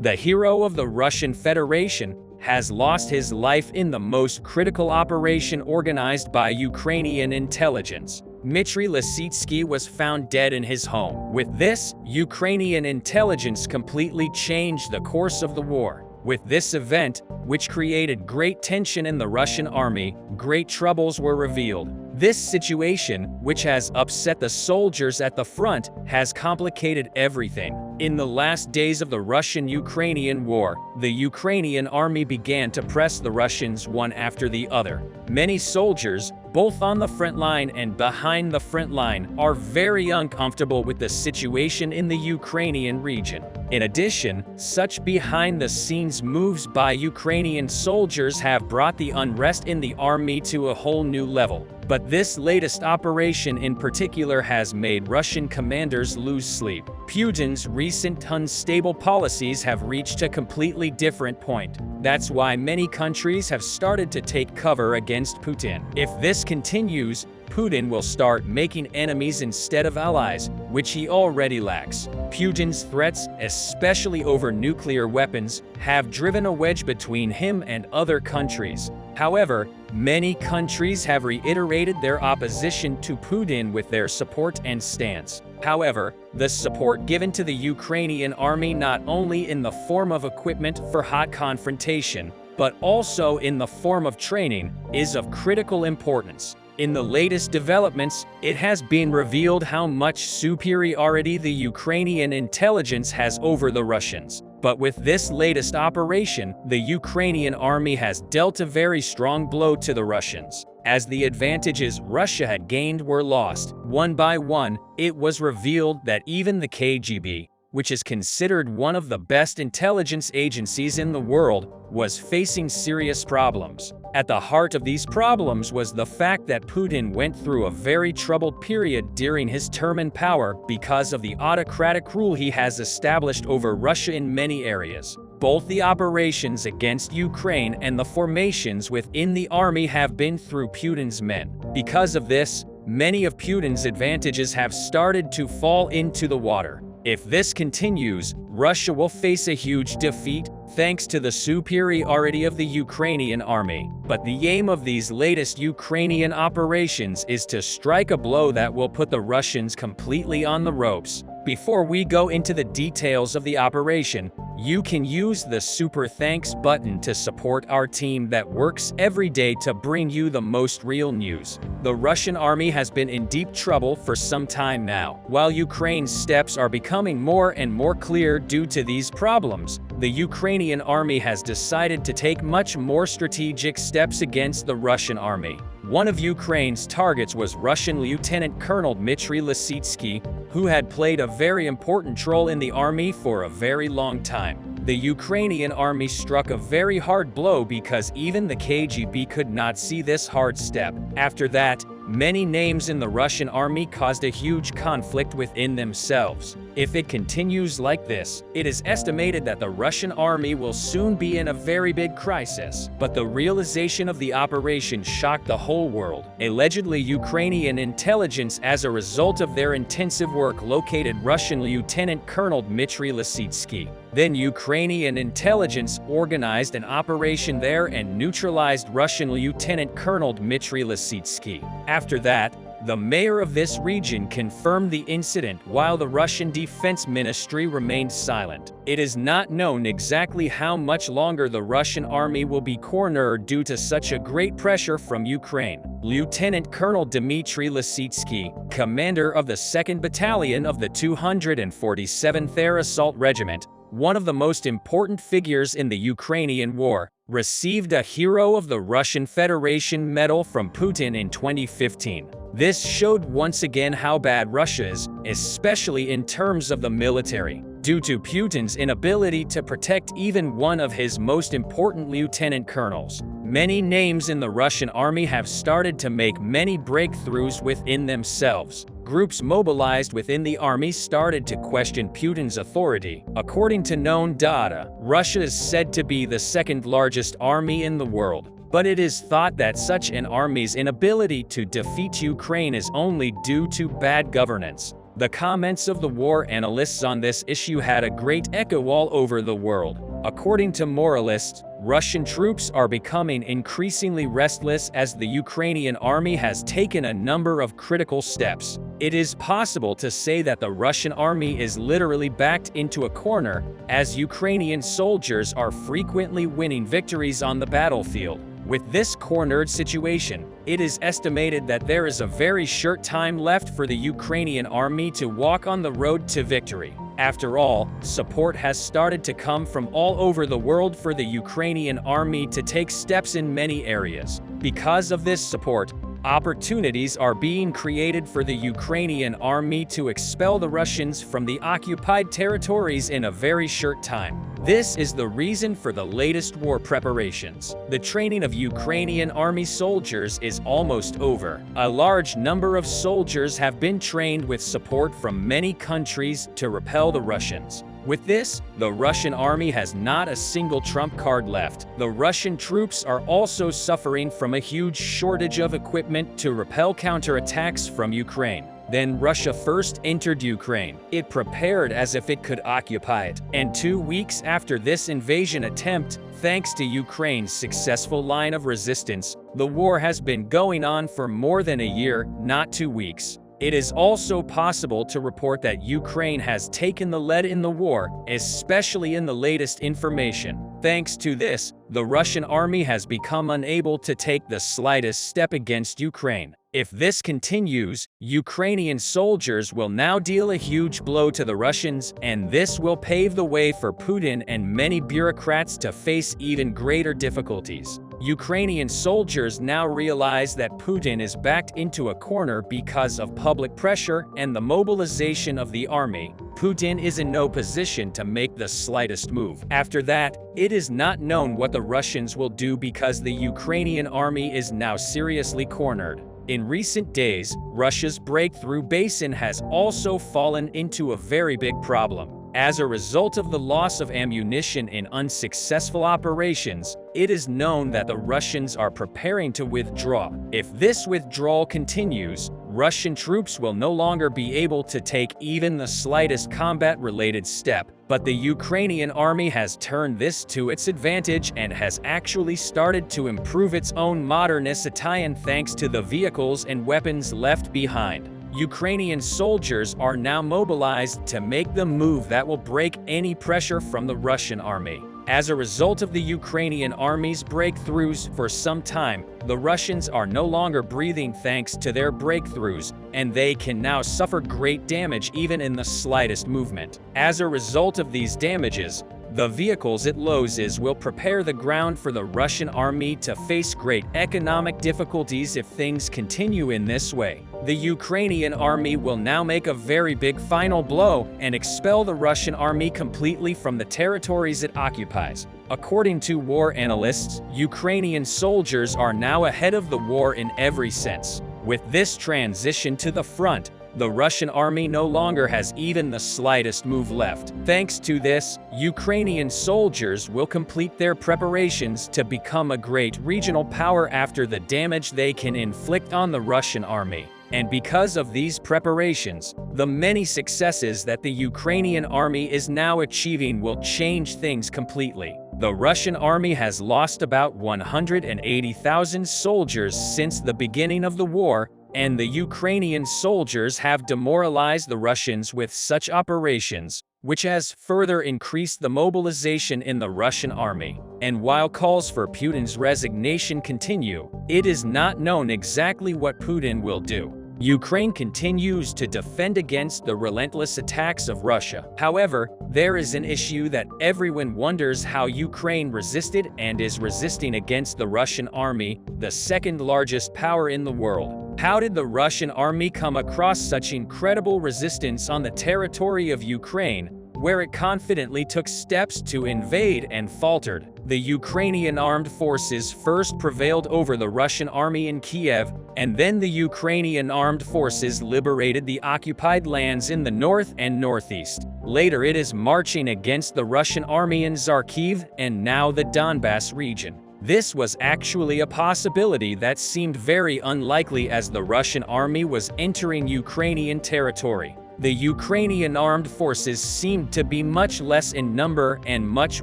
the hero of the Russian Federation, has lost his life in the most critical operation organized by Ukrainian intelligence. Dmitry Lysitsky was found dead in his home. With this, Ukrainian intelligence completely changed the course of the war. With this event, which created great tension in the Russian army, great troubles were revealed. This situation, which has upset the soldiers at the front, has complicated everything. In the last days of the Russian-Ukrainian war, the Ukrainian army began to press the Russians one after the other. Many soldiers, both on the front line and behind the front line, are very uncomfortable with the situation in the Ukrainian region. In addition, such behind-the-scenes moves by Ukrainian soldiers have brought the unrest in the army to a whole new level. But this latest operation in particular has made Russian commanders lose sleep. Putin's recent unstable policies have reached a completely different point. That's why many countries have started to take cover against Putin. If this continues, Putin will start making enemies instead of allies, which he already lacks. Putin's threats, especially over nuclear weapons, have driven a wedge between him and other countries. However, many countries have reiterated their opposition to Putin with their support and stance. However, the support given to the Ukrainian army not only in the form of equipment for hot confrontation, but also in the form of training, is of critical importance. In the latest developments, it has been revealed how much superiority the Ukrainian intelligence has over the Russians. But with this latest operation, the Ukrainian army has dealt a very strong blow to the Russians. As the advantages Russia had gained were lost, one by one, it was revealed that even the KGB, which is considered one of the best intelligence agencies in the world, was facing serious problems. At the heart of these problems was the fact that Putin went through a very troubled period during his term in power because of the autocratic rule he has established over Russia in many areas. Both the operations against Ukraine and the formations within the army have been through Putin's men. Because of this, many of Putin's advantages have started to fall into the water. If this continues, Russia will face a huge defeat, thanks to the superiority of the Ukrainian army. But the aim of these latest Ukrainian operations is to strike a blow that will put the Russians completely on the ropes. Before we go into the details of the operation, you can use the Super Thanks button to support our team that works every day to bring you the most real news. The Russian army has been in deep trouble for some time now. While Ukraine's steps are becoming more and more clear due to these problems, the Ukrainian army has decided to take much more strategic steps against the Russian army. One of Ukraine's targets was Russian Lieutenant Colonel Dmitry Lysitsky, who had played a very important role in the army for a very long time. The Ukrainian army struck a very hard blow because even the KGB could not see this hard step. After that, many names in the Russian army caused a huge conflict within themselves. If it continues like this, it is estimated that the Russian army will soon be in a very big crisis. But the realization of the operation shocked the whole world. Allegedly, Ukrainian intelligence, as a result of their intensive work, located Russian Lieutenant Colonel Dmitry Lysitsky. Then Ukrainian intelligence organized an operation there and neutralized Russian Lieutenant Colonel Dmitry Lysitsky. After that, the mayor of this region confirmed the incident while the Russian Defense Ministry remained silent. It is not known exactly how much longer the Russian army will be cornered due to such a great pressure from Ukraine. Lieutenant Colonel Dmitry Lysitsky, commander of the 2nd Battalion of the 247th Air Assault Regiment, one of the most important figures in the Ukrainian war, received a Hero of the Russian Federation medal from Putin in 2015. This showed once again how bad Russia is, especially in terms of the military, due to Putin's inability to protect even one of his most important lieutenant colonels. Many names in the Russian army have started to make many breakthroughs within themselves. Groups mobilized within the army started to question Putin's authority. According to known data, Russia is said to be the 2nd largest army in the world. But it is thought that such an army's inability to defeat Ukraine is only due to bad governance. The comments of the war analysts on this issue had a great echo all over the world. According to moralists, Russian troops are becoming increasingly restless as the Ukrainian army has taken a number of critical steps. It is possible to say that the Russian army is literally backed into a corner, as Ukrainian soldiers are frequently winning victories on the battlefield. With this cornered situation, it is estimated that there is a very short time left for the Ukrainian army to walk on the road to victory. After all, support has started to come from all over the world for the Ukrainian army to take steps in many areas. Because of this support, opportunities are being created for the Ukrainian army to expel the Russians from the occupied territories in a very short time. This is the reason for the latest war preparations. The training of Ukrainian army soldiers is almost over. A large number of soldiers have been trained with support from many countries to repel the Russians. With this, the Russian army has not a single trump card left. The Russian troops are also suffering from a huge shortage of equipment to repel counterattacks from Ukraine. Then Russia first entered Ukraine. It prepared as if it could occupy it. And 2 weeks after this invasion attempt, thanks to Ukraine's successful line of resistance, the war has been going on for more than a year, not 2 weeks. It is also possible to report that Ukraine has taken the lead in the war, especially in the latest information. Thanks to this, the Russian army has become unable to take the slightest step against Ukraine. If this continues, Ukrainian soldiers will now deal a huge blow to the Russians, and this will pave the way for Putin and many bureaucrats to face even greater difficulties. Ukrainian soldiers now realize that Putin is backed into a corner because of public pressure and the mobilization of the army. Putin is in no position to make the slightest move. After that, it is not known what the Russians will do because the Ukrainian army is now seriously cornered. In recent days, Russia's breakthrough basin has also fallen into a very big problem. As a result of the loss of ammunition in unsuccessful operations, it is known that the Russians are preparing to withdraw. If this withdrawal continues, Russian troops will no longer be able to take even the slightest combat-related step, but the Ukrainian army has turned this to its advantage and has actually started to improve its own modernization thanks to the vehicles and weapons left behind. Ukrainian soldiers are now mobilized to make the move that will break any pressure from the Russian army. As a result of the Ukrainian army's breakthroughs for some time, the Russians are no longer breathing thanks to their breakthroughs, and they can now suffer great damage even in the slightest movement. As a result of these damages, the vehicles it loses will prepare the ground for the Russian army to face great economic difficulties if things continue in this way. The Ukrainian army will now make a very big final blow and expel the Russian army completely from the territories it occupies. According to war analysts, Ukrainian soldiers are now ahead of the war in every sense. With this transition to the front, the Russian army no longer has even the slightest move left. Thanks to this, Ukrainian soldiers will complete their preparations to become a great regional power after the damage they can inflict on the Russian army. And because of these preparations, the many successes that the Ukrainian army is now achieving will change things completely. The Russian army has lost about 180,000 soldiers since the beginning of the war, and the Ukrainian soldiers have demoralized the Russians with such operations, which has further increased the mobilization in the Russian army. And while calls for Putin's resignation continue, it is not known exactly what Putin will do. Ukraine continues to defend against the relentless attacks of Russia. However, there is an issue that everyone wonders how Ukraine resisted and is resisting against the Russian army, the second largest power in the world. How did the Russian army come across such incredible resistance on the territory of Ukraine, where it confidently took steps to invade and faltered? The Ukrainian armed forces first prevailed over the Russian army in Kiev, and then the Ukrainian armed forces liberated the occupied lands in the north and northeast. Later it is marching against the Russian army in Kharkiv and now the Donbass region. This was actually a possibility that seemed very unlikely as the Russian army was entering Ukrainian territory. the Ukrainian armed forces seemed to be much less in number and much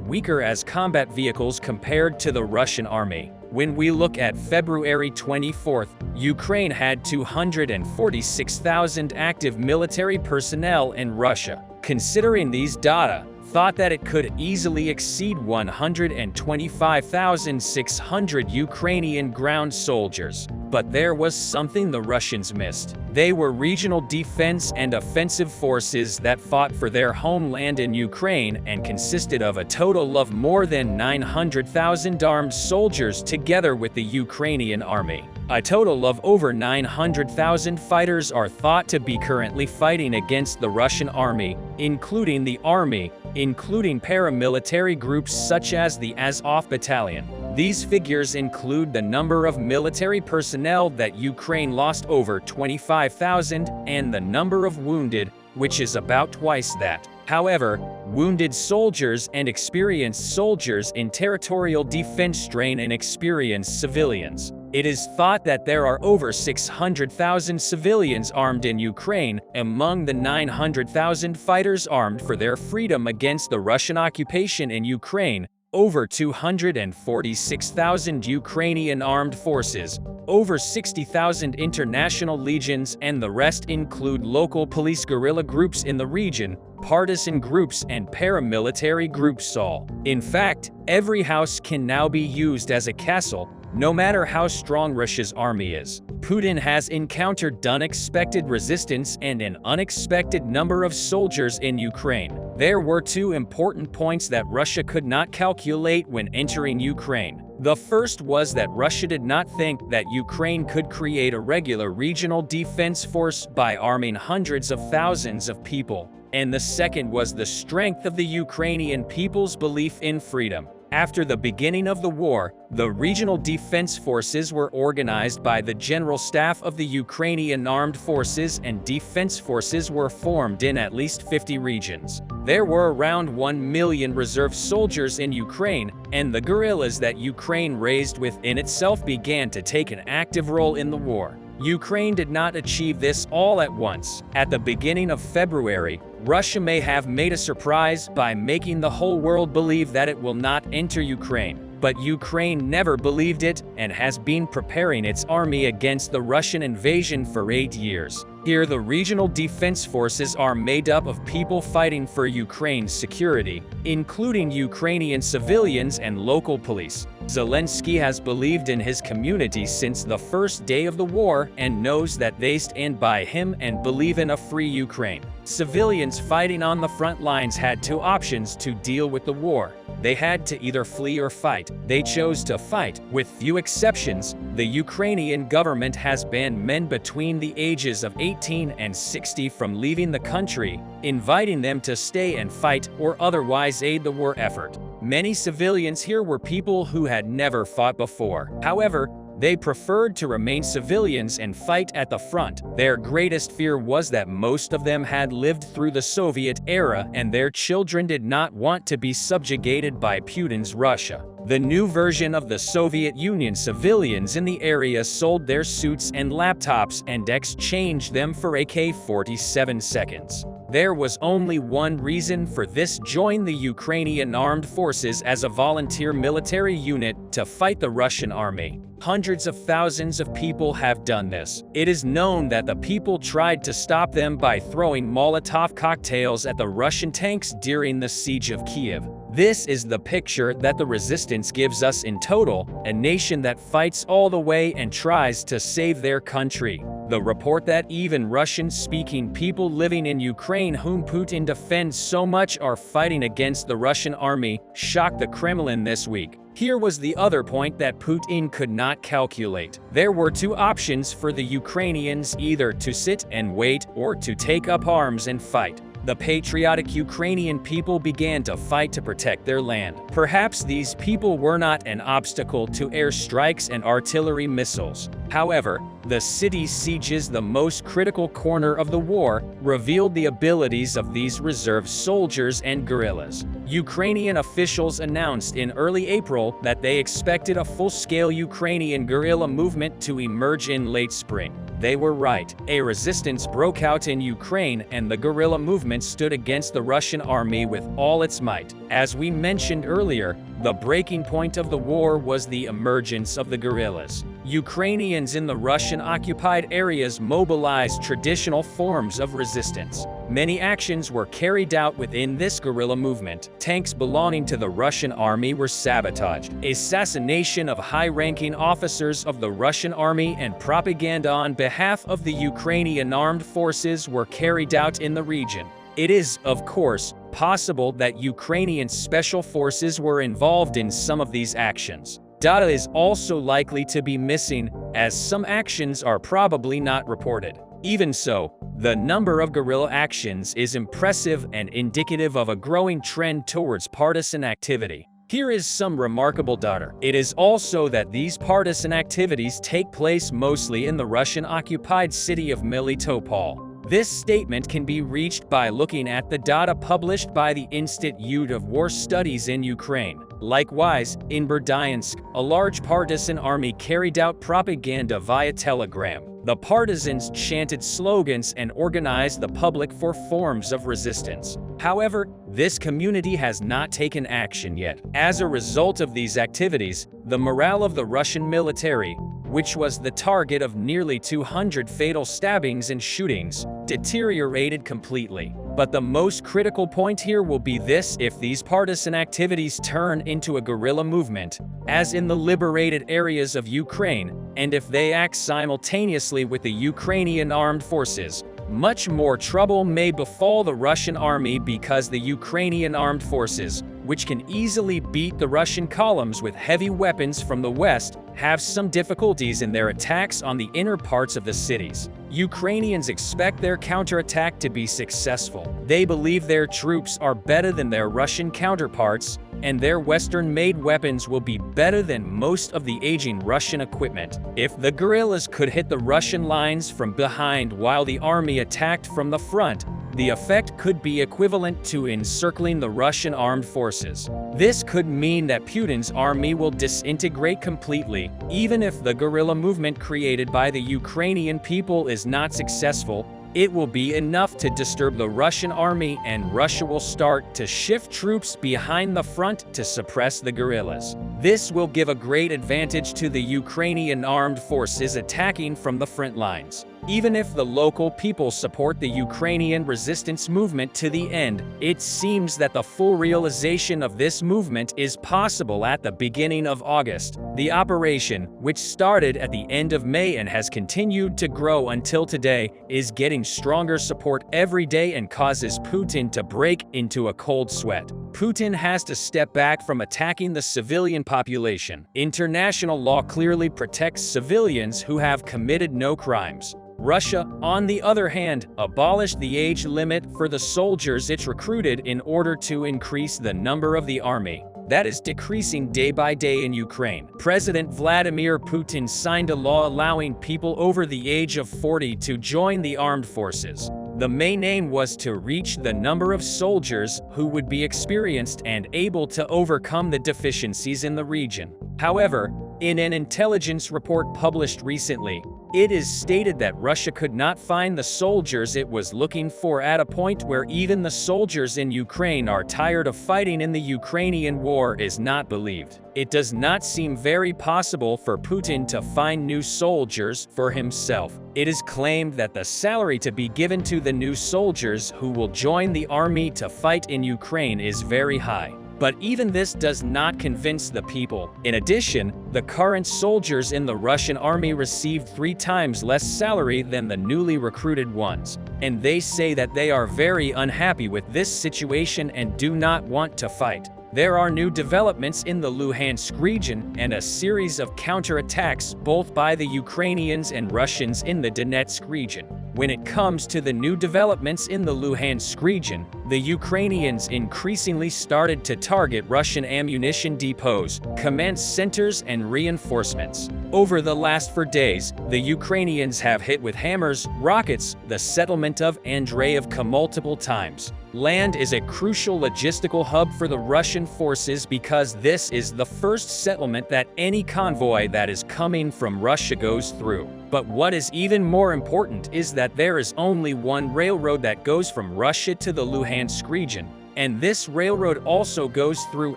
weaker as combat vehicles compared to the Russian army. When we look at February 24th, Ukraine had 246,000 active military personnel in Russia. Considering these data, thought that it could easily exceed 125,600 Ukrainian ground soldiers. But there was something the Russians missed. They were regional defense and offensive forces that fought for their homeland in Ukraine and consisted of a total of more than 900,000 armed soldiers together with the Ukrainian army. A total of over 900,000 fighters are thought to be currently fighting against the Russian army, including the army, including paramilitary groups such as the Azov Battalion. These figures include the number of military personnel that Ukraine lost, over 25,000, and the number of wounded, which is about twice that. However, wounded soldiers and experienced soldiers in territorial defense train inexperienced civilians. It is thought that there are over 600,000 civilians armed in Ukraine, among the 900,000 fighters armed for their freedom against the Russian occupation in Ukraine, over 246,000 Ukrainian armed forces, over 60,000 international legions, and the rest include local police guerrilla groups in the region, partisan groups, and paramilitary groups all. In fact, every house can now be used as a castle, no matter how strong Russia's army is. Putin has encountered unexpected resistance and an unexpected number of soldiers in Ukraine. There were two important points that Russia could not calculate when entering Ukraine. The first was that Russia did not think that Ukraine could create a regular regional defense force by arming hundreds of thousands of people. And the second was the strength of the Ukrainian people's belief in freedom. After the beginning of the war, the regional defense forces were organized by the General Staff of the Ukrainian Armed Forces, and defense forces were formed in at least 50 regions. There were around 1 million reserve soldiers in Ukraine, and the guerrillas that Ukraine raised within itself began to take an active role in the war. Ukraine did not achieve this all at once. At the beginning of February, Russia may have made a surprise by making the whole world believe that it will not enter Ukraine. But Ukraine never believed it and has been preparing its army against the Russian invasion for 8 years. Here, the regional defense forces are made up of people fighting for Ukraine's security, including Ukrainian civilians and local police. Zelensky has believed in his community since the first day of the war and knows that they stand by him and believe in a free Ukraine. Civilians fighting on the front lines had two options to deal with the war. They had to either flee or fight. They chose to fight. With few exceptions, the Ukrainian government has banned men between the ages of 18 and 60 from leaving the country, inviting them to stay and fight or otherwise aid the war effort. Many civilians here were people who had never fought before. However, they preferred to remain civilians and fight at the front. Their greatest fear was that most of them had lived through the Soviet era and their children did not want to be subjugated by Putin's Russia. The new version of the Soviet Union civilians in the area sold their suits and laptops and exchanged them for AK-47 seconds. There was only one reason for this: join the Ukrainian armed forces as a volunteer military unit to fight the Russian army. Hundreds of thousands of people have done this. It is known that the people tried to stop them by throwing Molotov cocktails at the Russian tanks during the siege of Kiev. This is the picture that the resistance gives us in total, a nation that fights all the way and tries to save their country. The report that even Russian-speaking people living in Ukraine whom Putin defends so much are fighting against the Russian army shocked the Kremlin this week. Here was the other point that Putin could not calculate. There were two options for the Ukrainians: either to sit and wait or to take up arms and fight. The patriotic Ukrainian people began to fight to protect their land. Perhaps these people were not an obstacle to airstrikes and artillery missiles. However, the city's sieges, the most critical corner of the war, revealed the abilities of these reserve soldiers and guerrillas. Ukrainian officials announced in early April that they expected a full-scale Ukrainian guerrilla movement to emerge in late spring. They were right. A resistance broke out in Ukraine, and the guerrilla movement stood against the Russian army with all its might. As we mentioned earlier, the breaking point of the war was the emergence of the guerrillas. Ukrainians in the Russian-occupied areas mobilized traditional forms of resistance. Many actions were carried out within this guerrilla movement. Tanks belonging to the Russian army were sabotaged. Assassination of high-ranking officers of the Russian army and propaganda on behalf of the Ukrainian armed forces were carried out in the region. It is, of course, possible that Ukrainian special forces were involved in some of these actions. Data is also likely to be missing, as some actions are probably not reported. Even so, the number of guerrilla actions is impressive and indicative of a growing trend towards partisan activity. Here is some remarkable data. It is also that these partisan activities take place mostly in the Russian-occupied city of Melitopol. This statement can be reached by looking at the data published by the Institute of War Studies in Ukraine. Likewise, in Berdyansk, a large partisan army carried out propaganda via telegram. The partisans chanted slogans and organized the public for forms of resistance. However, this community has not taken action yet. As a result of these activities, the morale of the Russian military, which was the target of nearly 200 fatal stabbings and shootings, deteriorated completely. But the most critical point here will be this: if these partisan activities turn into a guerrilla movement, as in the liberated areas of Ukraine, and if they act simultaneously with the Ukrainian armed forces, much more trouble may befall the Russian army, because the Ukrainian armed forces, which can easily beat the Russian columns with heavy weapons from the west, have some difficulties in their attacks on the inner parts of the cities. Ukrainians expect their counterattack to be successful. They believe their troops are better than their Russian counterparts, and their Western-made weapons will be better than most of the aging Russian equipment. If the guerrillas could hit the Russian lines from behind while the army attacked from the front, the effect could be equivalent to encircling the Russian armed forces. This could mean that Putin's army will disintegrate completely. Even if the guerrilla movement created by the Ukrainian people is not successful, it will be enough to disturb the Russian army, and Russia will start to shift troops behind the front to suppress the guerrillas. This will give a great advantage to the Ukrainian armed forces attacking from the front lines. Even if the local people support the Ukrainian resistance movement to the end, it seems that the full realization of this movement is possible at the beginning of August. The operation, which started at the end of May and has continued to grow until today, is getting stronger support every day and causes Putin to break into a cold sweat. Putin has to step back from attacking the civilian population. International law clearly protects civilians who have committed no crimes. Russia, on the other hand, abolished the age limit for the soldiers it recruited in order to increase the number of the army. That is decreasing day by day in Ukraine. President Vladimir Putin signed a law allowing people over the age of 40 to join the armed forces. The main aim was to reach the number of soldiers who would be experienced and able to overcome the deficiencies in the region. However, in an intelligence report published recently, it is stated that Russia could not find the soldiers it was looking for, at a point where even the soldiers in Ukraine are tired of fighting in the Ukrainian war is not believed. It does not seem very possible for Putin to find new soldiers for himself. It is claimed that the salary to be given to the new soldiers who will join the army to fight in Ukraine is very high. But even this does not convince the people. In addition, the current soldiers in the Russian army received 3 times less salary than the newly recruited ones. And they say that they are very unhappy with this situation and do not want to fight. There are new developments in the Luhansk region and a series of counterattacks both by the Ukrainians and Russians in the Donetsk region. When it comes to the new developments in the Luhansk region, the Ukrainians increasingly started to target Russian ammunition depots, command centers, and reinforcements. Over the last 4 days, the Ukrainians have hit with hammers, rockets, the settlement of Andreevka multiple times. Land is a crucial logistical hub for the Russian forces because this is the first settlement that any convoy that is coming from Russia goes through. But what is even more important is that there is only one railroad that goes from Russia to the Luhansk region, and this railroad also goes through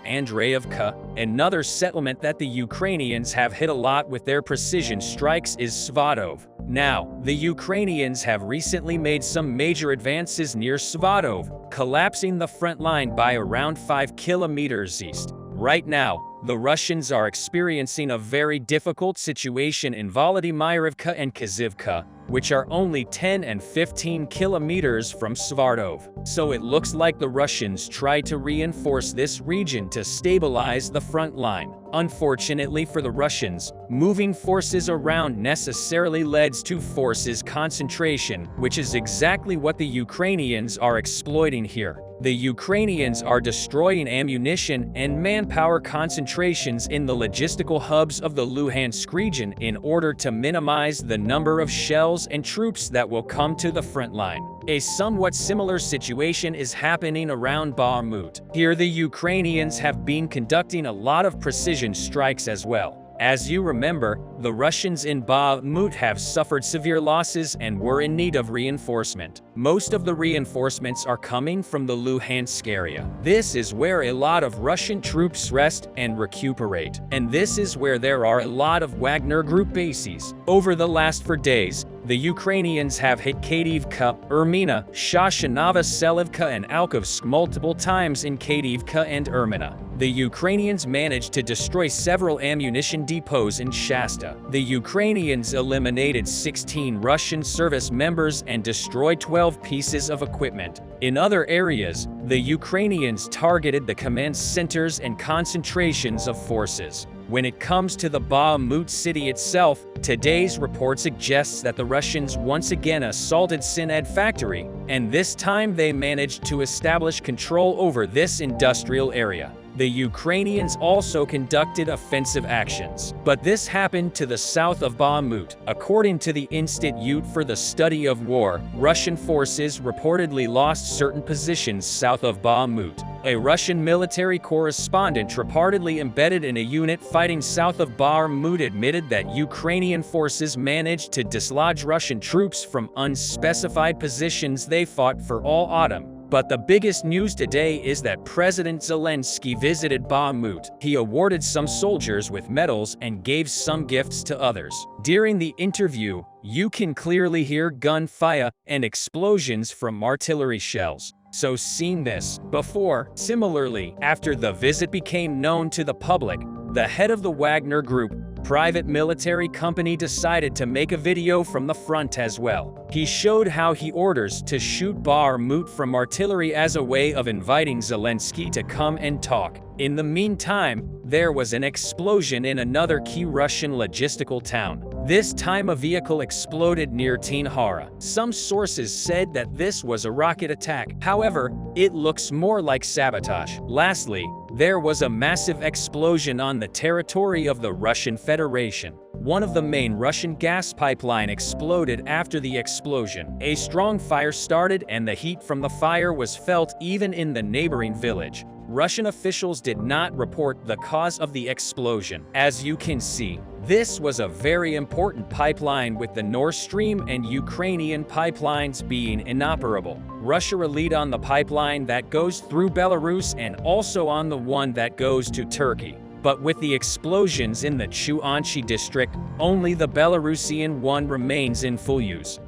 Andreevka. Another settlement that the Ukrainians have hit a lot with their precision strikes is Svatov. Now, the Ukrainians have recently made some major advances near Svatov, collapsing the front line by around 5 kilometers east. Right now, the Russians are experiencing a very difficult situation in Volodymyrivka and Kazivka, which are only 10 and 15 kilometers from Svatov. So it looks like the Russians tried to reinforce this region to stabilize the front line. Unfortunately for the Russians, moving forces around necessarily leads to forces concentration, which is exactly what the Ukrainians are exploiting here. The Ukrainians are destroying ammunition and manpower concentrations in the logistical hubs of the Luhansk region in order to minimize the number of shells and troops that will come to the front line. A somewhat similar situation is happening around Bakhmut. Here the Ukrainians have been conducting a lot of precision strikes as well. As you remember, the Russians in Bakhmut have suffered severe losses and were in need of reinforcement. Most of the reinforcements are coming from the Luhansk area. This is where a lot of Russian troops rest and recuperate, and this is where there are a lot of Wagner Group bases. Over the last 4 days, the Ukrainians have hit Kadivka, Ermina, Shashanova-Selivka and Alkovsk multiple times in Kadivka and Ermina. The Ukrainians managed to destroy several ammunition depots in Shasta. The Ukrainians eliminated 16 Russian service members and destroyed 12 pieces of equipment. In other areas, the Ukrainians targeted the command centers and concentrations of forces. When it comes to the Bakhmut city itself, today's report suggests that the Russians once again assaulted Sined factory, and this time they managed to establish control over this industrial area. The Ukrainians also conducted offensive actions, but this happened to the south of Bakhmut. According to the Institute for the Study of War, Russian forces reportedly lost certain positions south of Bakhmut. A Russian military correspondent reportedly embedded in a unit fighting south of Bakhmut admitted that Ukrainian forces managed to dislodge Russian troops from unspecified positions they fought for all autumn. But the biggest news today is that President Zelensky visited Bakhmut. He awarded some soldiers with medals and gave some gifts to others. During the interview, you can clearly hear gunfire and explosions from artillery shells. So seen this before. Similarly, after the visit became known to the public, the head of the Wagner Group, private military company, decided to make a video from the front as well. He showed how he orders to shoot Bakhmut from artillery as a way of inviting Zelensky to come and talk. In the meantime, there was an explosion in another key Russian logistical town. This time a vehicle exploded near Tinhara. Some sources said that this was a rocket attack. However, it looks more like sabotage. Lastly, there was a massive explosion on the territory of the Russian Federation. One of the main Russian gas pipeline exploded after the explosion. A strong fire started and the heat from the fire was felt even in the neighboring village. Russian officials did not report the cause of the explosion. As you can see, this was a very important pipeline, with the Nord Stream and Ukrainian pipelines being inoperable. Russia relied on the pipeline that goes through Belarus and also on the one that goes to Turkey. But with the explosions in the Chuanchi district, only the Belarusian one remains in full use.